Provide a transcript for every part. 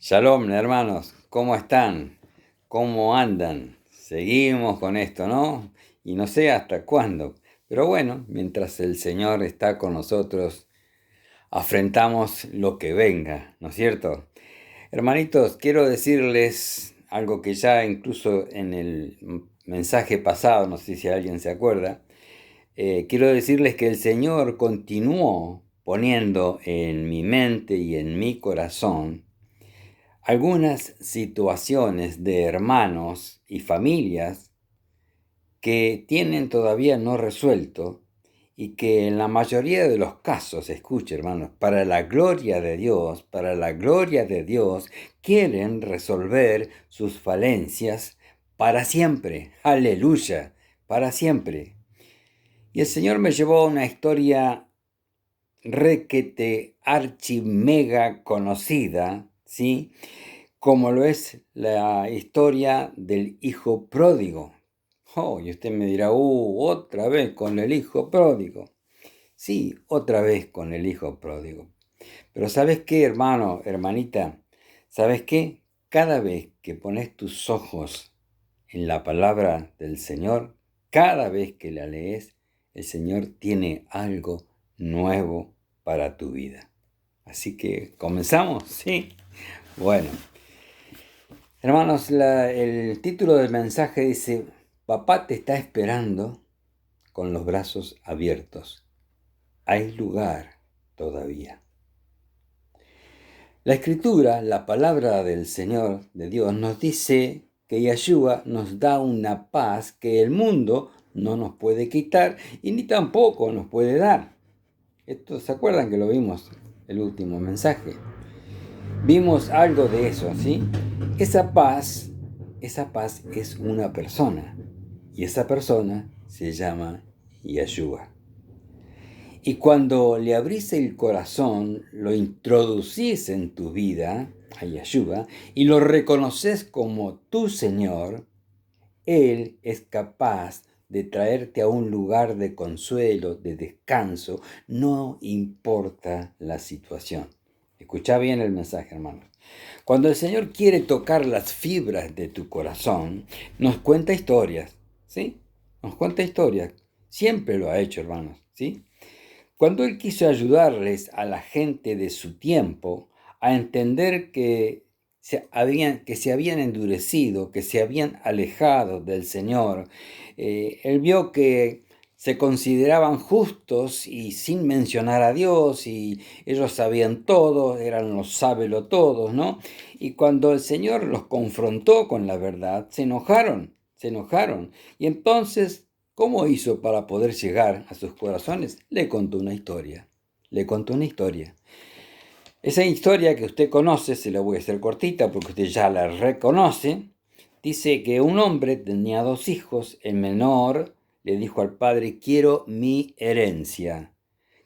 Shalom, hermanos, ¿cómo están? ¿Cómo andan? Seguimos con esto, ¿no? Y no sé hasta cuándo, pero bueno, mientras el Señor está con nosotros, afrontamos lo que venga, ¿no es cierto? Hermanitos, quiero decirles algo que ya incluso en el mensaje pasado, no sé si alguien se acuerda, quiero decirles que el Señor continuó poniendo en mi mente y en mi corazón algunas situaciones de hermanos y familias que tienen todavía no resuelto y que en la mayoría de los casos, escuche hermanos, para la gloria de Dios, para la gloria de Dios, quieren resolver sus falencias para siempre. Aleluya, para siempre. Y el Señor me llevó a una historia requete archi mega conocida, ¿sí? Como lo es la historia del hijo pródigo. Oh, y usted me dirá, otra vez con el hijo pródigo. Sí, otra vez con el hijo pródigo. Pero ¿sabes qué, hermano, hermanita? ¿Sabes qué? Cada vez que pones tus ojos en la palabra del Señor, cada vez que la lees, el Señor tiene algo nuevo para tu vida. Así que, ¿comenzamos? Sí. Bueno. Hermanos, el título del mensaje dice, Papá te está esperando con los brazos abiertos. Hay lugar todavía. La escritura, la palabra del Señor, de Dios, nos dice que Yeshua nos da una paz que el mundo no nos puede quitar y ni tampoco nos puede dar. Esto, ¿se acuerdan que lo vimos el último mensaje? Vimos algo de eso, ¿sí? Esa paz es una persona y esa persona se llama Yeshua. Y cuando le abrís el corazón, lo introducís en tu vida a Yeshua y lo reconoces como tu Señor, Él es capaz de traerte a un lugar de consuelo, de descanso, no importa la situación. Escucha bien el mensaje, hermanos. Cuando el Señor quiere tocar las fibras de tu corazón, nos cuenta historias, ¿sí? Nos cuenta historias. Siempre lo ha hecho, hermanos, ¿sí? Cuando Él quiso ayudarles a la gente de su tiempo a entender que se habían endurecido, que se habían alejado del Señor, Él vio que se consideraban justos y sin mencionar a Dios, y ellos sabían todo, eran los sábelotodos, ¿no? Y cuando el Señor los confrontó con la verdad, se enojaron, se enojaron. Y entonces, ¿cómo hizo para poder llegar a sus corazones? Le contó una historia, le contó una historia. Esa historia que usted conoce, se la voy a hacer cortita porque usted ya la reconoce, dice que un hombre tenía dos hijos, el menor le dijo al padre, quiero mi herencia,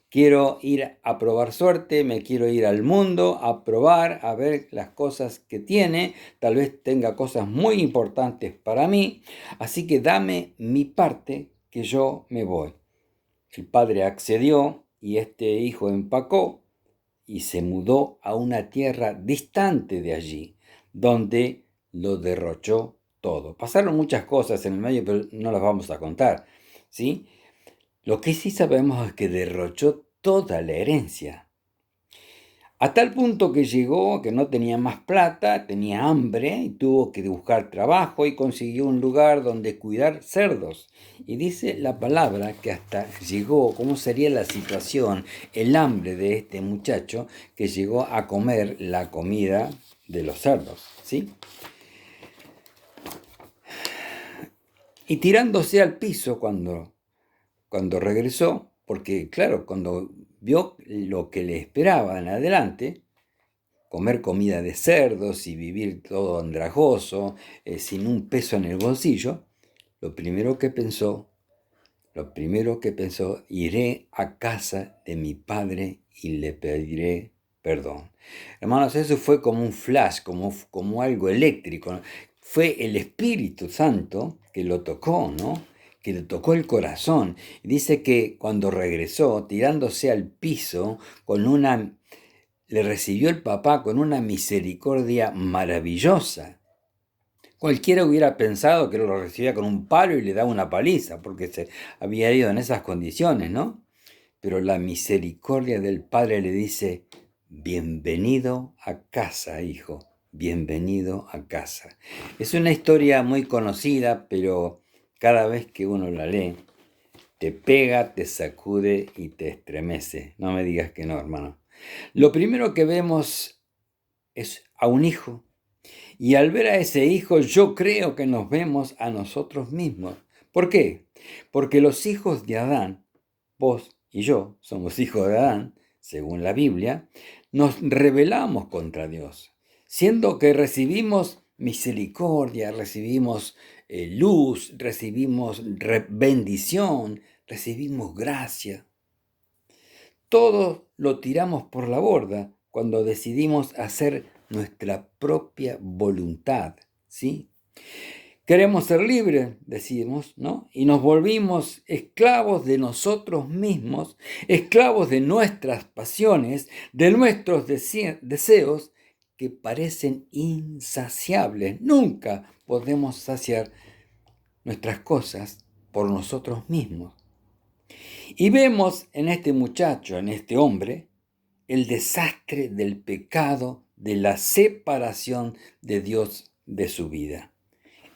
quiero ir a probar suerte, me quiero ir al mundo a probar, a ver las cosas que tiene, tal vez tenga cosas muy importantes para mí, así que dame mi parte que yo me voy. El padre accedió y este hijo empacó y se mudó a una tierra distante de allí, donde lo derrochó todo. Pasaron muchas cosas en el medio, pero no las vamos a contar, ¿sí? Lo que sí sabemos es que derrochó toda la herencia. A tal punto que llegó que no tenía más plata, tenía hambre y tuvo que buscar trabajo y consiguió un lugar donde cuidar cerdos. Y dice la palabra que hasta llegó, ¿cómo sería la situación? El hambre de este muchacho que llegó a comer la comida de los cerdos, ¿sí? Y tirándose al piso cuando regresó, porque claro, cuando vio lo que le esperaba en adelante, comer comida de cerdos y vivir todo andrajoso, sin un peso en el bolsillo, lo primero que pensó, iré a casa de mi padre y le pediré perdón. Hermanos, eso fue como un flash, como algo eléctrico, ¿no? Fue el Espíritu Santo que lo tocó, ¿no? Que le tocó el corazón. Dice que cuando regresó, tirándose al piso, con una le recibió el papá con una misericordia maravillosa. Cualquiera hubiera pensado que lo recibía con un palo y le daba una paliza, porque se había ido en esas condiciones, ¿no? Pero la misericordia del Padre le dice, bienvenido a casa, hijo, bienvenido a casa. Es una historia muy conocida, pero cada vez que uno la lee, te pega, te sacude y te estremece. No me digas que no, hermano. Lo primero que vemos es a un hijo. Y al ver a ese hijo, yo creo que nos vemos a nosotros mismos. ¿Por qué? Porque los hijos de Adán, vos y yo somos hijos de Adán, según la Biblia, nos rebelamos contra Dios, siendo que recibimos misericordia, recibimos luz, recibimos bendición, recibimos gracia. Todo lo tiramos por la borda cuando decidimos hacer nuestra propia voluntad, ¿sí? Queremos ser libres, decimos, ¿no? Y nos volvimos esclavos de nosotros mismos, esclavos de nuestras pasiones, de nuestros deseos que parecen insaciables. Nunca podemos saciar nuestras cosas por nosotros mismos. Y vemos en este muchacho, en este hombre, el desastre del pecado, de la separación de Dios de su vida.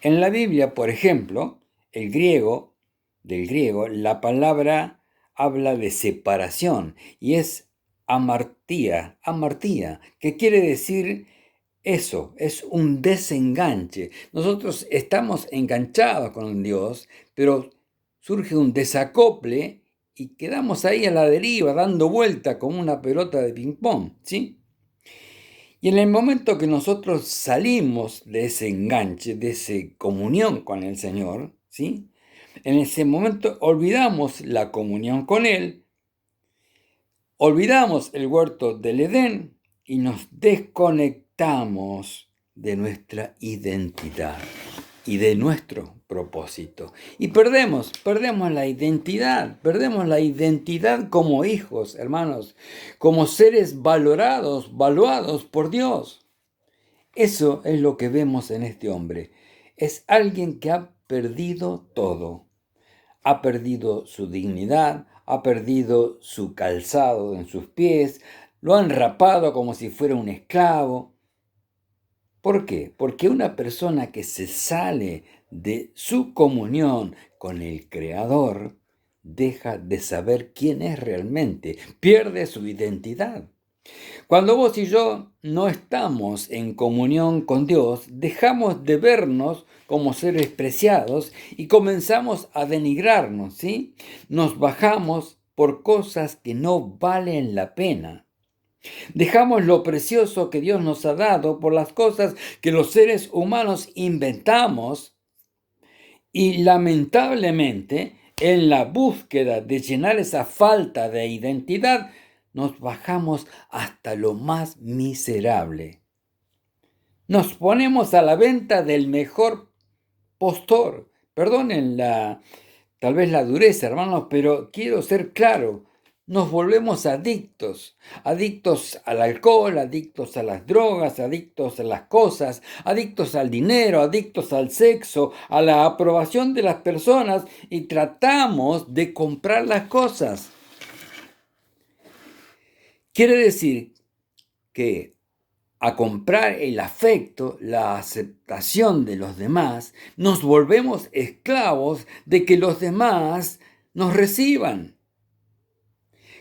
En la Biblia, por ejemplo, del griego, la palabra habla de separación y es amartía, que quiere decir eso, es un desenganche. Nosotros estamos enganchados con Dios, pero surge un desacople y quedamos ahí a la deriva, dando vuelta como una pelota de ping-pong, ¿sí? Y en el momento que nosotros salimos de ese enganche, de esa comunión con el Señor, ¿sí? En ese momento olvidamos la comunión con Él, olvidamos el huerto del Edén y nos desconectamos de nuestra identidad y de nuestro propósito. Y perdemos la identidad como hijos, hermanos, como seres valuados por Dios. Eso es lo que vemos en este hombre. Es alguien que ha perdido todo. Ha perdido su dignidad, ha perdido su calzado en sus pies, lo han rapado como si fuera un esclavo. ¿Por qué? Porque una persona que se sale de su comunión con el Creador deja de saber quién es realmente, pierde su identidad. Cuando vos y yo no estamos en comunión con Dios, dejamos de vernos como seres preciados y comenzamos a denigrarnos, ¿sí? Nos bajamos por cosas que no valen la pena. Dejamos lo precioso que Dios nos ha dado por las cosas que los seres humanos inventamos y lamentablemente en la búsqueda de llenar esa falta de identidad nos bajamos hasta lo más miserable. Nos ponemos a la venta del mejor postor. Perdonen tal vez la dureza, hermanos, pero quiero ser claro. Nos volvemos adictos al alcohol, adictos a las drogas, adictos a las cosas, adictos al dinero, adictos al sexo, a la aprobación de las personas y tratamos de comprar las cosas. Quiere decir que a comprar el afecto, la aceptación de los demás, nos volvemos esclavos de que los demás nos reciban.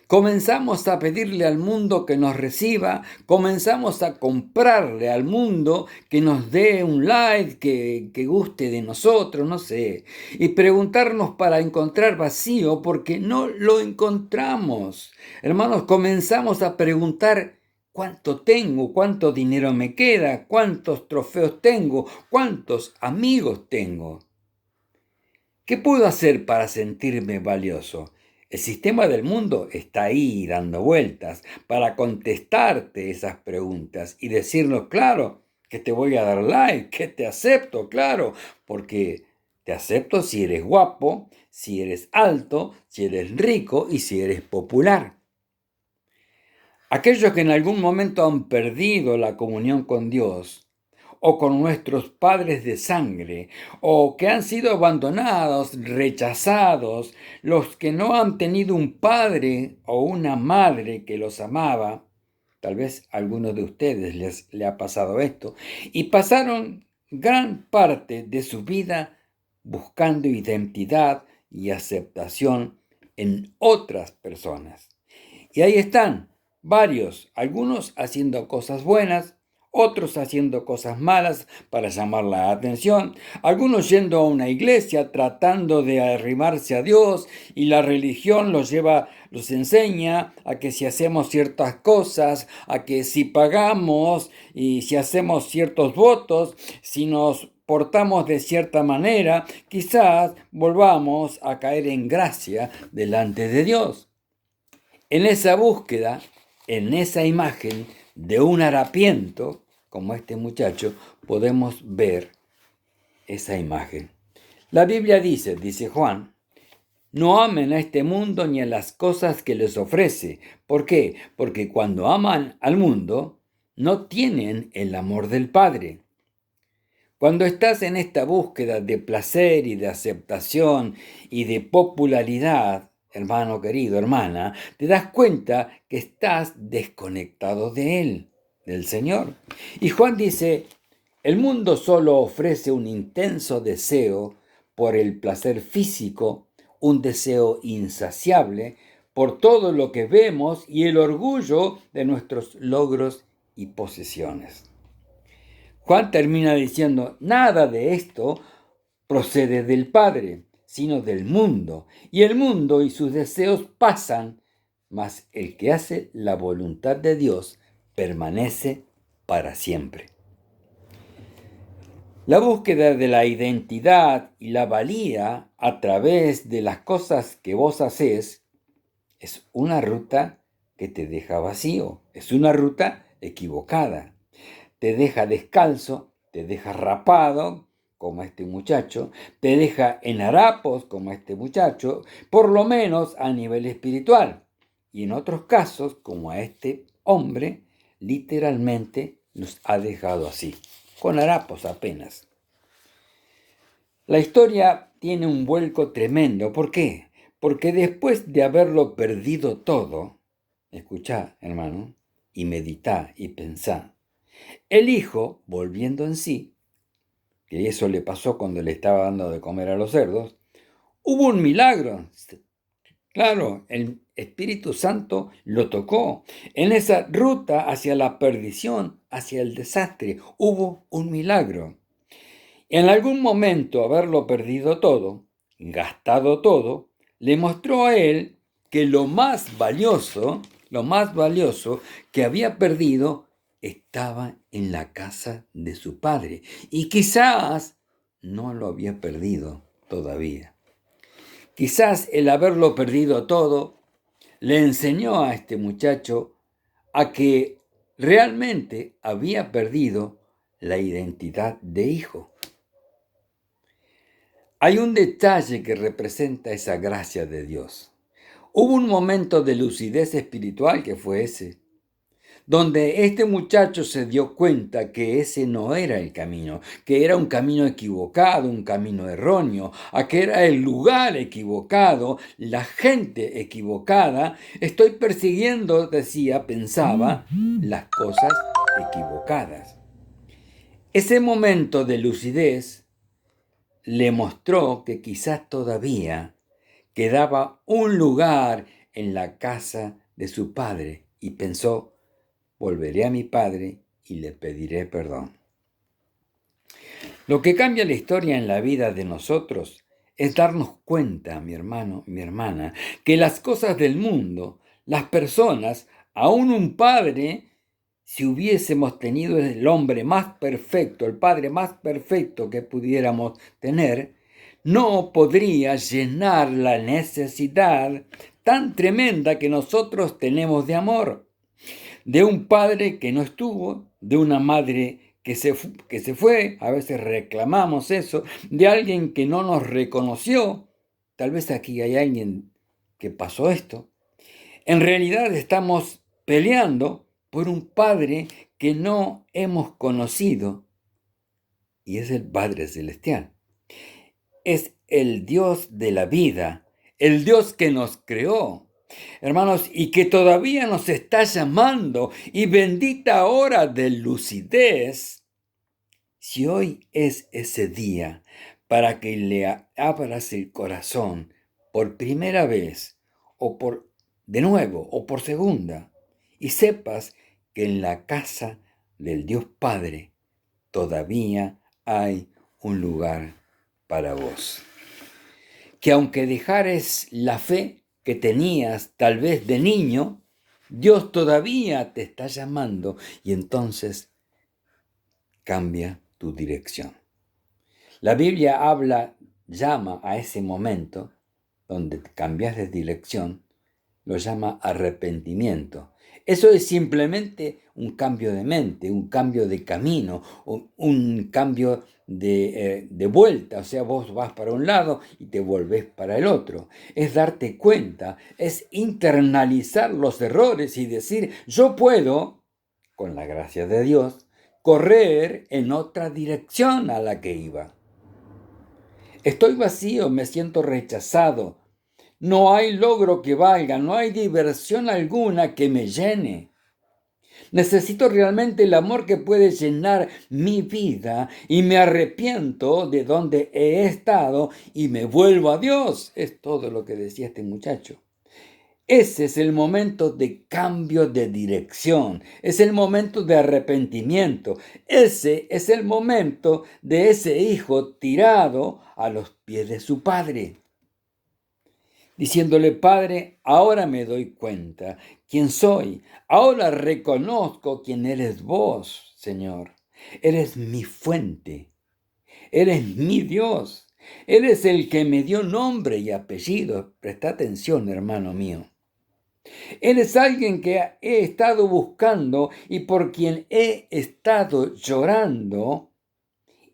Comenzamos a pedirle al mundo que nos reciba, comenzamos a comprarle al mundo que nos dé un like, que guste de nosotros, no sé, y preguntarnos para encontrar vacío porque no lo encontramos. Hermanos, comenzamos a preguntar cuánto tengo, cuánto dinero me queda, cuántos trofeos tengo, cuántos amigos tengo. ¿Qué puedo hacer para sentirme valioso? El sistema del mundo está ahí dando vueltas para contestarte esas preguntas y decirnos, claro, que te voy a dar like, que te acepto, claro, porque te acepto si eres guapo, si eres alto, si eres rico y si eres popular. Aquellos que en algún momento han perdido la comunión con Dios, o con nuestros padres de sangre, o que han sido abandonados, rechazados, los que no han tenido un padre o una madre que los amaba, tal vez a algunos de ustedes le ha pasado esto, y pasaron gran parte de su vida buscando identidad y aceptación en otras personas. Y ahí están, varios, algunos haciendo cosas buenas, otros haciendo cosas malas para llamar la atención, algunos yendo a una iglesia tratando de arrimarse a Dios y la religión los enseña a que si hacemos ciertas cosas, a que si pagamos y si hacemos ciertos votos, si nos portamos de cierta manera, quizás volvamos a caer en gracia delante de Dios. En esa búsqueda, en esa imagen de un harapiento, como este muchacho, podemos ver esa imagen. La Biblia dice Juan, no amen a este mundo ni a las cosas que les ofrece. ¿Por qué? Porque cuando aman al mundo, no tienen el amor del Padre. Cuando estás en esta búsqueda de placer y de aceptación y de popularidad, hermano querido, hermana, te das cuenta que estás desconectado de Él, del Señor. Y Juan dice, el mundo solo ofrece un intenso deseo por el placer físico, un deseo insaciable por todo lo que vemos y el orgullo de nuestros logros y posesiones. Juan termina diciendo, nada de esto procede del Padre, sino del mundo. Y el mundo y sus deseos pasan, mas el que hace la voluntad de Dios permanece para siempre. La búsqueda de la identidad y la valía a través de las cosas que vos haces es una ruta que te deja vacío, es una ruta equivocada. Te deja descalzo, te deja rapado, como este muchacho, te deja en harapos, como este muchacho, por lo menos a nivel espiritual. Y en otros casos, como a este hombre, literalmente nos ha dejado así, con harapos apenas. La historia tiene un vuelco tremendo. ¿Por qué? Porque después de haberlo perdido todo, escuchá, hermano, y meditá y pensá, el hijo, volviendo en sí, que eso le pasó cuando le estaba dando de comer a los cerdos, hubo un milagro. Claro, el Espíritu Santo lo tocó. En esa ruta hacia la perdición, hacia el desastre, hubo un milagro. En algún momento, haberlo perdido todo, gastado todo, le mostró a él que lo más valioso que había perdido estaba en la casa de su padre. Y quizás no lo había perdido todavía. Quizás el haberlo perdido todo le enseñó a este muchacho a que realmente había perdido la identidad de hijo. Hay un detalle que representa esa gracia de Dios. Hubo un momento de lucidez espiritual que fue ese, donde este muchacho se dio cuenta que ese no era el camino, que era un camino equivocado, un camino erróneo, a que era el lugar equivocado, la gente equivocada. Estoy persiguiendo, pensaba, las cosas equivocadas. Ese momento de lucidez le mostró que quizás todavía quedaba un lugar en la casa de su padre y pensó, volveré a mi padre y le pediré perdón. Lo que cambia la historia en la vida de nosotros es darnos cuenta, mi hermano, mi hermana, que las cosas del mundo, las personas, aún un padre, si hubiésemos tenido el hombre más perfecto, el padre más perfecto que pudiéramos tener, no podría llenar la necesidad tan tremenda que nosotros tenemos de amor. De un padre que no estuvo, de una madre que se fue, a veces reclamamos eso, de alguien que no nos reconoció. Tal vez aquí hay alguien que pasó esto. En realidad estamos peleando por un Padre que no hemos conocido, y es el Padre Celestial. Es el Dios de la vida, el Dios que nos creó, hermanos, y que todavía nos está llamando, y bendita hora de lucidez, si hoy es ese día para que le abras el corazón por primera vez, o por de nuevo, o por segunda, y sepas que en la casa del Dios Padre todavía hay un lugar para vos. Que aunque dejares la fe que tenías tal vez de niño, Dios todavía te está llamando, y entonces cambia tu dirección. La Biblia llama a ese momento donde cambias de dirección, lo llama arrepentimiento. Eso es simplemente un cambio de mente, un cambio de camino, un cambio de vuelta. O sea, vos vas para un lado y te volvés para el otro. Es darte cuenta, es internalizar los errores y decir, yo puedo, con la gracia de Dios, correr en otra dirección a la que iba. Estoy vacío, me siento rechazado. No hay logro que valga, no hay diversión alguna que me llene. Necesito realmente el amor que puede llenar mi vida, y me arrepiento de donde he estado y me vuelvo a Dios. Es todo lo que decía este muchacho. Ese es el momento de cambio de dirección, es el momento de arrepentimiento, ese es el momento de ese hijo tirado a los pies de su padre, diciéndole: Padre, ahora me doy cuenta quién soy, ahora reconozco quién eres vos, Señor. Eres mi fuente, eres mi Dios, eres el que me dio nombre y apellido. Presta atención, hermano mío. Eres alguien que he estado buscando y por quien he estado llorando,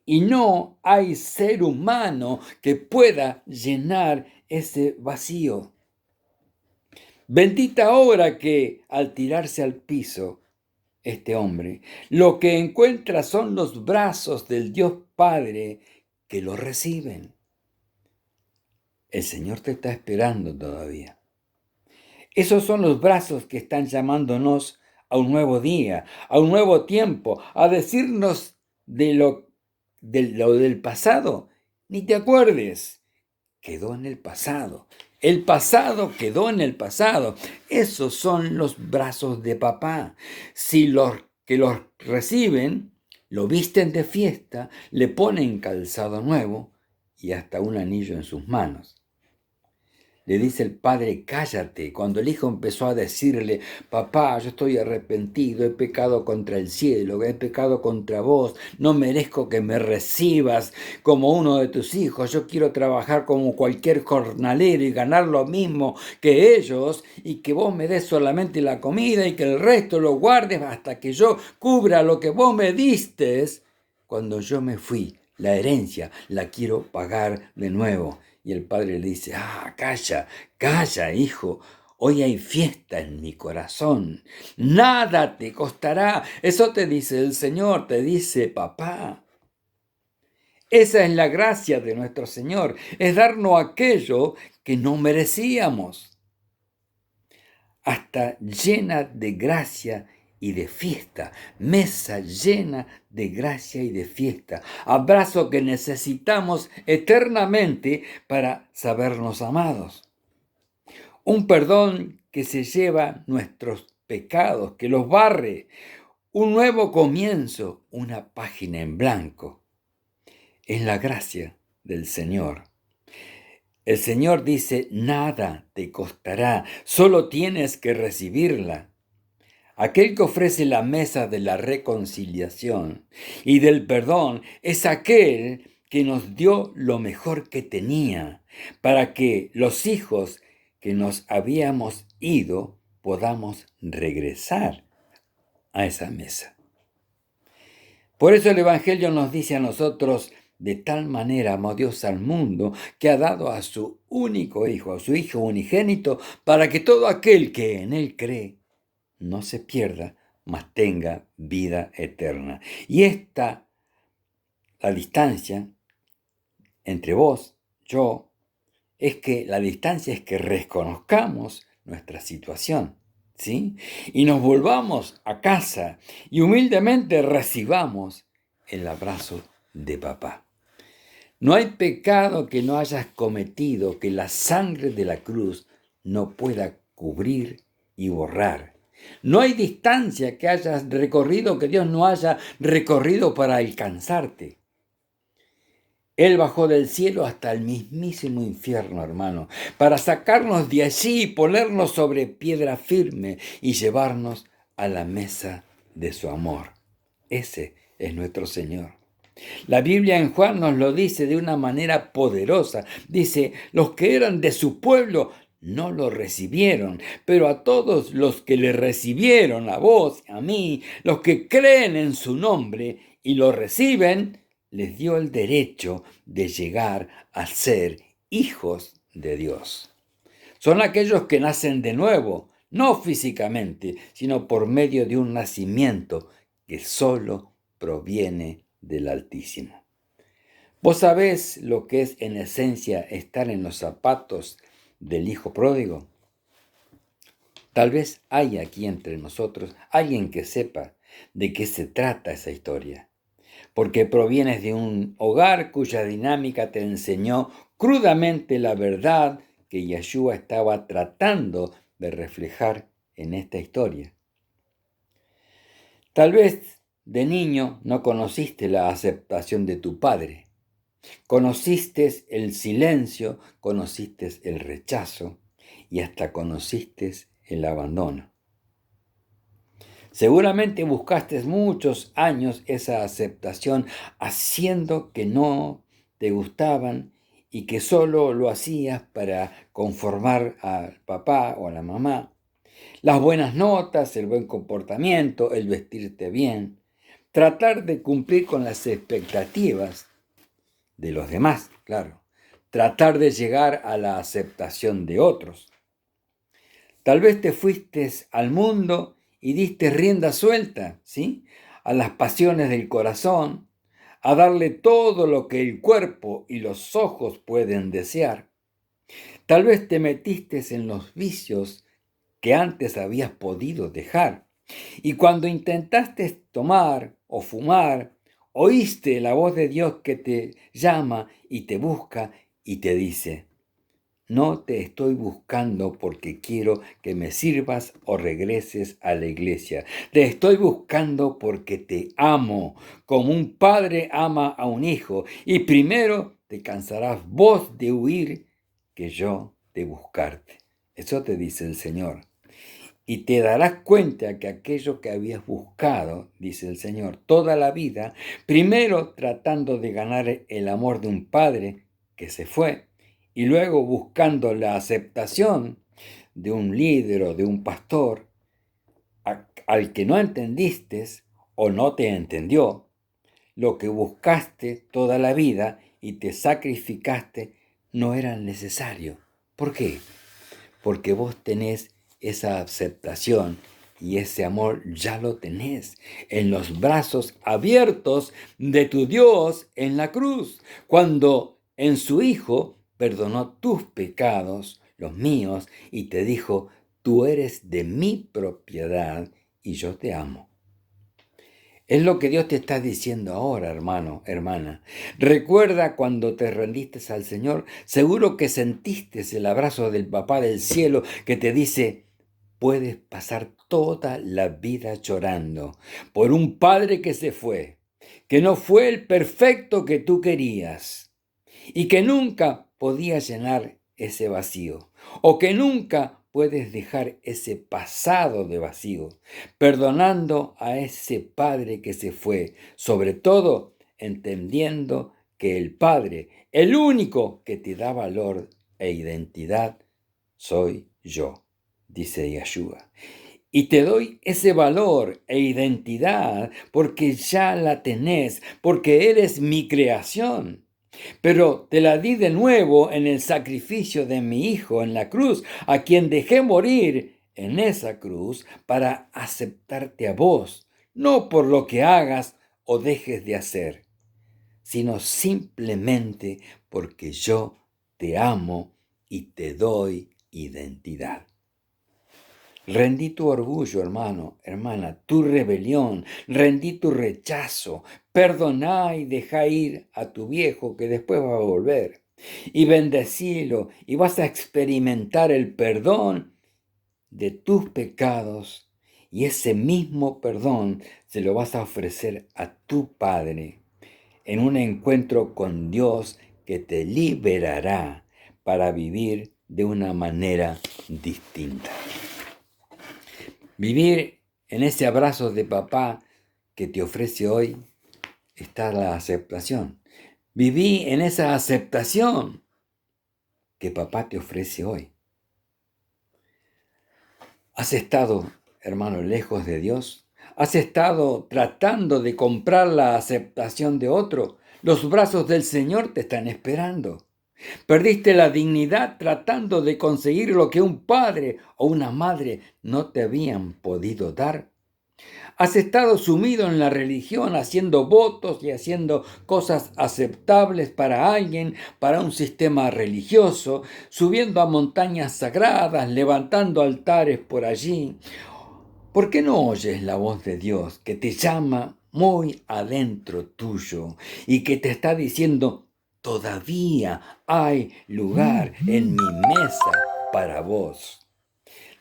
y no hay ser humano que pueda llenar ese vacío. Bendita hora que, al tirarse al piso, este hombre, lo que encuentra son los brazos del Dios Padre que lo reciben. El Señor te está esperando todavía. Esos son los brazos que están llamándonos a un nuevo día, a un nuevo tiempo, a decirnos de lo del pasado. Ni te acuerdes, quedó en el pasado. El pasado quedó en el pasado. Esos son los brazos de papá. Si los que los reciben lo visten de fiesta, le ponen calzado nuevo y hasta un anillo en sus manos. Le dice el padre: cállate. Cuando el hijo empezó a decirle: papá, yo estoy arrepentido, he pecado contra el cielo, he pecado contra vos, no merezco que me recibas como uno de tus hijos, yo quiero trabajar como cualquier jornalero y ganar lo mismo que ellos, y que vos me des solamente la comida y que el resto lo guardes hasta que yo cubra lo que vos me distes cuando yo me fui. La herencia la quiero pagar de nuevo. Y el padre le dice: calla, calla, hijo. Hoy hay fiesta en mi corazón. Nada te costará. Eso te dice el Señor, te dice papá. Esa es la gracia de nuestro Señor, es darnos aquello que no merecíamos. Hasta llena de gracia y de fiesta, mesa llena de gracia y de fiesta, abrazo que necesitamos eternamente para sabernos amados. Un perdón que se lleva nuestros pecados, que los barre, un nuevo comienzo, una página en blanco. Es la gracia del Señor. El Señor dice: nada te costará, solo tienes que recibirla. Aquel que ofrece la mesa de la reconciliación y del perdón es aquel que nos dio lo mejor que tenía, para que los hijos que nos habíamos ido podamos regresar a esa mesa. Por eso el Evangelio nos dice a nosotros: de tal manera amó Dios al mundo, que ha dado a su único Hijo, a su Hijo unigénito, para que todo aquel que en Él cree no se pierda, mas tenga vida eterna. Y la distancia entre vos, yo, la distancia es que reconozcamos nuestra situación, ¿sí? Y nos volvamos a casa y humildemente recibamos el abrazo de papá. No hay pecado que no hayas cometido que la sangre de la cruz no pueda cubrir y borrar. No hay distancia que hayas recorrido que Dios no haya recorrido para alcanzarte. Él bajó del cielo hasta el mismísimo infierno, hermano, para sacarnos de allí y ponernos sobre piedra firme y llevarnos a la mesa de su amor. Ese es nuestro Señor. La Biblia en Juan nos lo dice de una manera poderosa. Dice, los que eran de su pueblo no lo recibieron, pero a todos los que le recibieron, a vos, a mí, los que creen en su nombre y lo reciben, les dio el derecho de llegar a ser hijos de Dios. Son aquellos que nacen de nuevo, no físicamente, sino por medio de un nacimiento que solo proviene del Altísimo. ¿Vos sabés lo que es en esencia estar en los zapatos del hijo pródigo? Tal vez haya aquí entre nosotros alguien que sepa de qué se trata esa historia, porque provienes de un hogar cuya dinámica te enseñó crudamente la verdad que Yeshua estaba tratando de reflejar en esta historia. Tal vez de niño no conociste la aceptación de tu padre. Conociste el silencio, conociste el rechazo y hasta conociste el abandono. Seguramente buscaste muchos años esa aceptación haciendo que no te gustaban y que solo lo hacías para conformar al papá o a la mamá. Las buenas notas, el buen comportamiento, el vestirte bien, tratar de cumplir con las expectativas de los demás, claro. Tratar de llegar a la aceptación de otros. Tal vez te fuiste al mundo y diste rienda suelta, ¿sí? A las pasiones del corazón, a darle todo lo que el cuerpo y los ojos pueden desear. Tal vez te metiste en los vicios que antes habías podido dejar. Y cuando intentaste tomar o fumar, oíste la voz de Dios que te llama y te busca y te dice, no te estoy buscando porque quiero que me sirvas o regreses a la iglesia. Te estoy buscando porque te amo, como un padre ama a un hijo. Y primero te cansarás vos de huir que yo de buscarte. Eso te dice el Señor. Y te darás cuenta que aquello que habías buscado, dice el Señor, toda la vida, primero tratando de ganar el amor de un padre que se fue, y luego buscando la aceptación de un líder o de un pastor al que no entendiste o no te entendió, lo que buscaste toda la vida y te sacrificaste no era necesario. ¿Por qué? Porque vos tenés esa aceptación y ese amor ya lo tenés en los brazos abiertos de tu Dios en la cruz, cuando en su Hijo perdonó tus pecados, los míos, y te dijo, tú eres de mi propiedad y yo te amo. Es lo que Dios te está diciendo ahora, hermano, hermana. Recuerda cuando te rendiste al Señor, seguro que sentiste el abrazo del Papá del cielo que te dice, puedes pasar toda la vida llorando por un padre que se fue, que no fue el perfecto que tú querías y que nunca podía llenar ese vacío, o que nunca puedes dejar ese pasado de vacío, perdonando a ese padre que se fue, sobre todo entendiendo que el Padre, el único que te da valor e identidad, soy yo, dice Yeshua. Y te doy ese valor e identidad porque ya la tenés, porque eres mi creación. Pero te la di de nuevo en el sacrificio de mi Hijo en la cruz, a quien dejé morir en esa cruz para aceptarte a vos, no por lo que hagas o dejes de hacer, sino simplemente porque yo te amo y te doy identidad. Rendí tu orgullo, hermano, hermana, tu rebelión, rendí tu rechazo, perdoná y dejá ir a tu viejo que después va a volver. Y bendecilo y vas a experimentar el perdón de tus pecados y ese mismo perdón se lo vas a ofrecer a tu Padre en un encuentro con Dios que te liberará para vivir de una manera distinta. Vivir en ese abrazo de papá que te ofrece hoy está la aceptación. Viví en esa aceptación que papá te ofrece hoy. ¿Has estado, hermano, lejos de Dios? ¿Has estado tratando de comprar la aceptación de otro? Los brazos del Señor te están esperando. ¿Perdiste la dignidad tratando de conseguir lo que un padre o una madre no te habían podido dar? ¿Has estado sumido en la religión, haciendo votos y haciendo cosas aceptables para alguien, para un sistema religioso, subiendo a montañas sagradas, levantando altares por allí? ¿Por qué no oyes la voz de Dios que te llama muy adentro tuyo y que te está diciendo, todavía hay lugar en mi mesa para vos?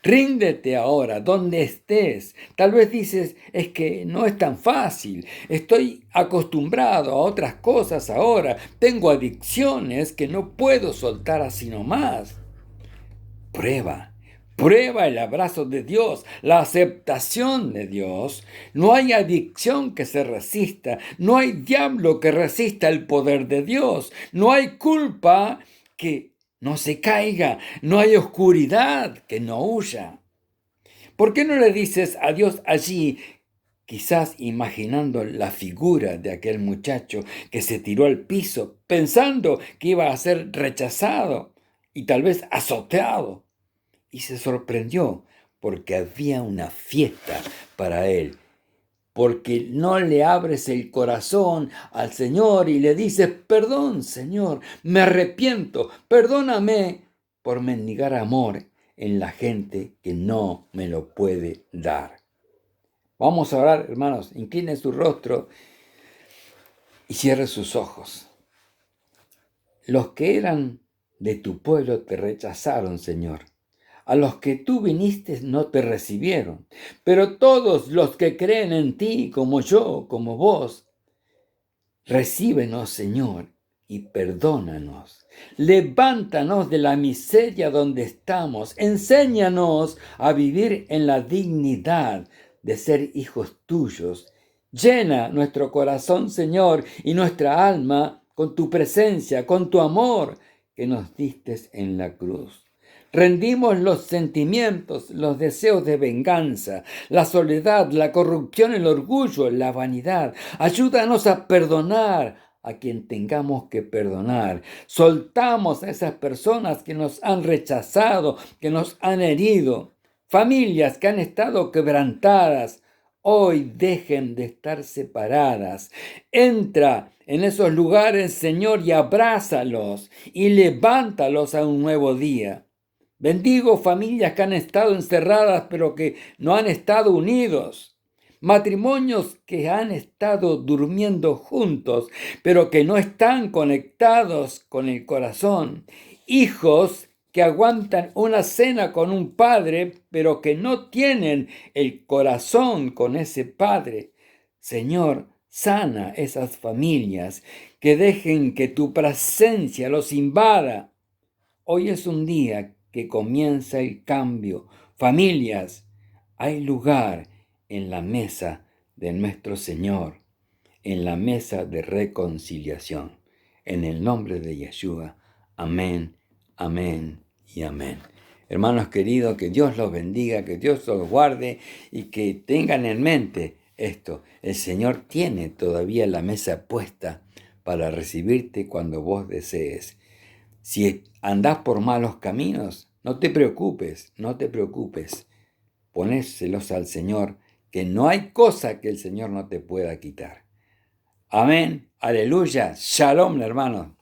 Ríndete ahora, donde estés. Tal vez dices, es que no es tan fácil. Estoy acostumbrado a otras cosas ahora. Tengo adicciones que no puedo soltar así nomás. Prueba. Prueba el abrazo de Dios, la aceptación de Dios. No hay adicción que se resista. No hay diablo que resista el poder de Dios. No hay culpa que no se caiga. No hay oscuridad que no huya. ¿Por qué no le dices a Dios allí, quizás imaginando la figura de aquel muchacho que se tiró al piso pensando que iba a ser rechazado y tal vez azoteado? Y se sorprendió porque había una fiesta para él. Porque no le abres el corazón al Señor y le dices, perdón, Señor, me arrepiento, perdóname por mendigar amor en la gente que no me lo puede dar. Vamos a orar, hermanos, incline su rostro y cierre sus ojos. Los que eran de tu pueblo te rechazaron, Señor. A los que tú viniste no te recibieron, pero todos los que creen en ti, como yo, como vos, recíbenos, Señor, y perdónanos. Levántanos de la miseria donde estamos. Enséñanos a vivir en la dignidad de ser hijos tuyos. Llena nuestro corazón, Señor, y nuestra alma con tu presencia, con tu amor que nos diste en la cruz. Rendimos los sentimientos, los deseos de venganza, la soledad, la corrupción, el orgullo, la vanidad. Ayúdanos a perdonar a quien tengamos que perdonar. Soltamos a esas personas que nos han rechazado, que nos han herido. Familias que han estado quebrantadas, hoy dejen de estar separadas. Entra en esos lugares, Señor, y abrázalos y levántalos a un nuevo día. Bendigo familias que han estado encerradas pero que no han estado unidos. Matrimonios que han estado durmiendo juntos pero que no están conectados con el corazón. Hijos que aguantan una cena con un padre pero que no tienen el corazón con ese padre. Señor, sana esas familias, que dejen que tu presencia los invada. Hoy es un día que comienza el cambio. Familias, hay lugar en la mesa de nuestro Señor, en la mesa de reconciliación. En el nombre de Yeshua. Amén, amén y amén. Hermanos queridos, que Dios los bendiga, que Dios los guarde y que tengan en mente esto. El Señor tiene todavía la mesa puesta para recibirte cuando vos desees. Si andás por malos caminos, no te preocupes, no te preocupes. ponéselos al Señor, que no hay cosa que el Señor no te pueda quitar. Amén, aleluya, shalom, hermanos.